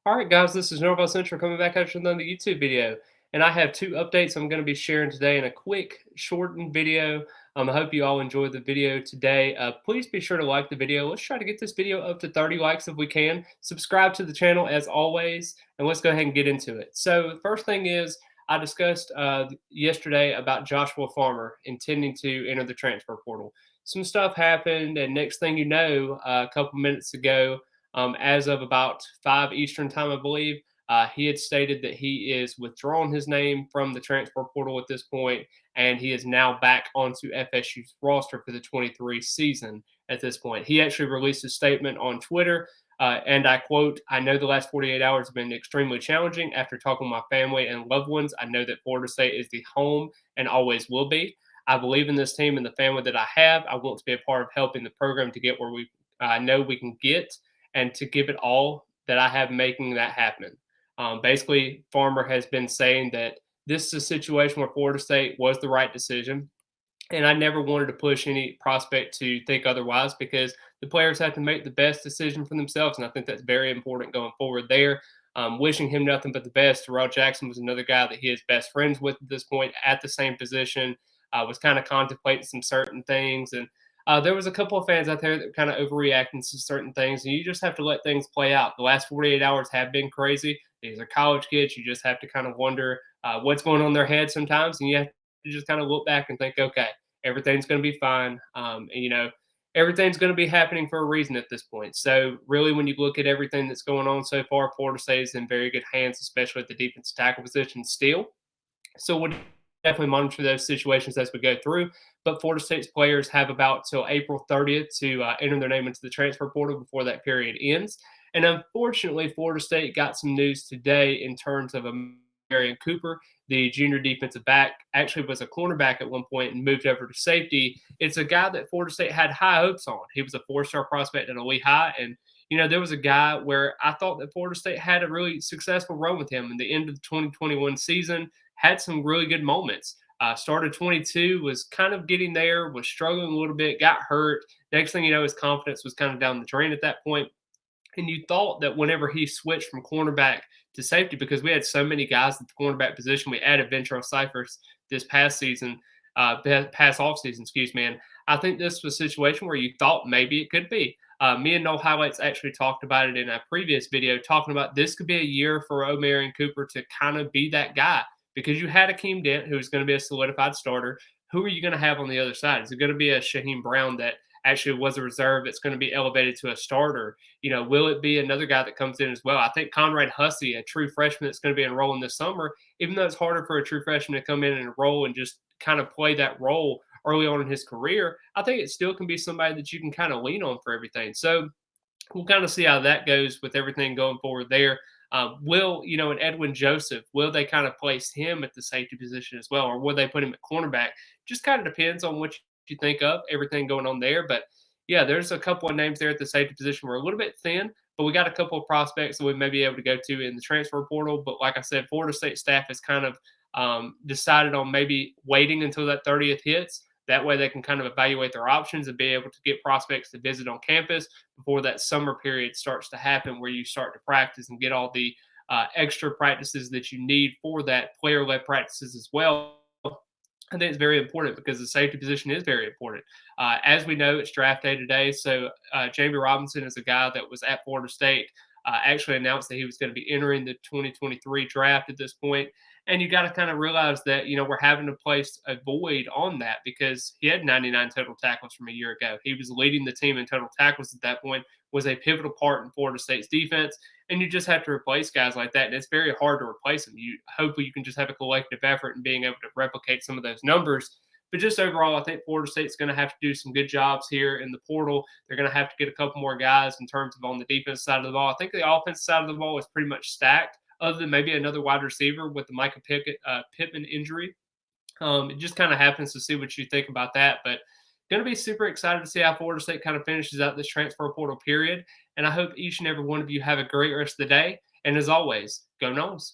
All right, guys, this is Norval Central coming back at you with another YouTube video. And I have two updates I'm going to be sharing today in a quick, shortened video. I hope you all enjoyed the video today. Please be sure to like the video. Let's try to get this video up to 30 likes if we can. Subscribe to the channel as always, and let's go ahead and get into it. So, the first thing is I discussed yesterday about Joshua Farmer intending to enter the transfer portal. Some stuff happened, and next thing you know, a couple minutes ago, as of about 5 Eastern time, I believe. He had stated that he is withdrawing his name from the transfer portal at this point, and he is now back onto FSU's roster for the 23 season at this point. He actually released a statement on Twitter, and I quote, "I know the last 48 hours have been extremely challenging. After talking with my family and loved ones, I know that Florida State is the home and always will be. I believe in this team and the family that I have. I want to be a part of helping the program to get where we know we can get and to give it all that I have making that happen." Basically, Farmer has been saying that this is a situation where Florida State was the right decision. And I never wanted to push any prospect to think otherwise because the players have to make the best decision for themselves. And I think that's very important going forward there. Wishing him nothing but the best. Terrell Jackson was another guy that he is best friends with at this point at the same position, was kind of contemplating some certain things. And there was a couple of fans out there that were kind of overreacting to certain things, and you just have to let things play out. The last 48 hours have been crazy. These are college kids. You just have to kind of wonder what's going on in their head sometimes, and you have to just kind of look back and think, okay, everything's going to be fine. Everything's going to be happening for a reason at this point. So, really, when you look at everything that's going on so far, Florida State is in very good hands, especially at the defensive tackle position still. So, we'll definitely monitor those situations as we go through. But Florida State's players have about till April 30th to enter their name into the transfer portal before that period ends. And unfortunately, Florida State got some news today in terms of Marion Cooper, the junior defensive back, actually was a cornerback at one point and moved over to safety. It's a guy that Florida State had high hopes on. He was a four-star prospect at Lehigh, and there was a guy where I thought that Florida State had a really successful run with him in the end of the 2021 season, had some really good moments. Started 22, was kind of getting there, was struggling a little bit, got hurt. Next thing you know, his confidence was kind of down the drain at that point. And you thought that whenever he switched from cornerback to safety, because we had so many guys at the cornerback position, we added Ventrell Cyphers this past season, past off season, excuse me. And I think this was a situation where you thought maybe it could be. Me and No Highlights actually talked about it in a previous video, talking about this could be a year for O'Marion Cooper to kind of be that guy because you had Akeem Dent, who's going to be a solidified starter. Who are you going to have on the other side? Is it going to be a Shaheem Brown that actually was a reserve that's going to be elevated to a starter? Will it be another guy that comes in as well? I think Conrad Hussey, a true freshman that's going to be enrolling this summer, even though it's harder for a true freshman to come in and enroll and just kind of play that role early on in his career, I think it still can be somebody that you can kind of lean on for everything. So we'll kind of see how that goes with everything going forward there. And Edwin Joseph, will they kind of place him at the safety position as well, or will they put him at cornerback? Just kind of depends on what you think of everything going on there. But yeah, there's a couple of names there at the safety position. We're a little bit thin, but we got a couple of prospects that we may be able to go to in the transfer portal. But like I said, Florida State staff has kind of decided on maybe waiting until that 30th hits. That way they can kind of evaluate their options and be able to get prospects to visit on campus before that summer period starts to happen where you start to practice and get all the extra practices that you need for that, player-led practices as well. I think it's very important because the safety position is very important. As we know, it's draft day today. So Jamie Robinson is a guy that was at Florida State, actually announced that he was going to be entering the 2023 draft at this point. And you got to kind of realize that, we're having to place a void on that because he had 99 total tackles from a year ago. He was leading the team in total tackles at that point, was a pivotal part in Florida State's defense. And you just have to replace guys like that. And it's very hard to replace them. Hopefully you can just have a collective effort in being able to replicate some of those numbers. But just overall, I think Florida State's going to have to do some good jobs here in the portal. They're going to have to get a couple more guys in terms of on the defense side of the ball. I think the offensive side of the ball is pretty much stacked, other than maybe another wide receiver with the Micah Pittman injury. It just kind of happens to see what you think about that. But going to be super excited to see how Florida State kind of finishes out this transfer portal period. And I hope each and every one of you have a great rest of the day. And as always, go Noles.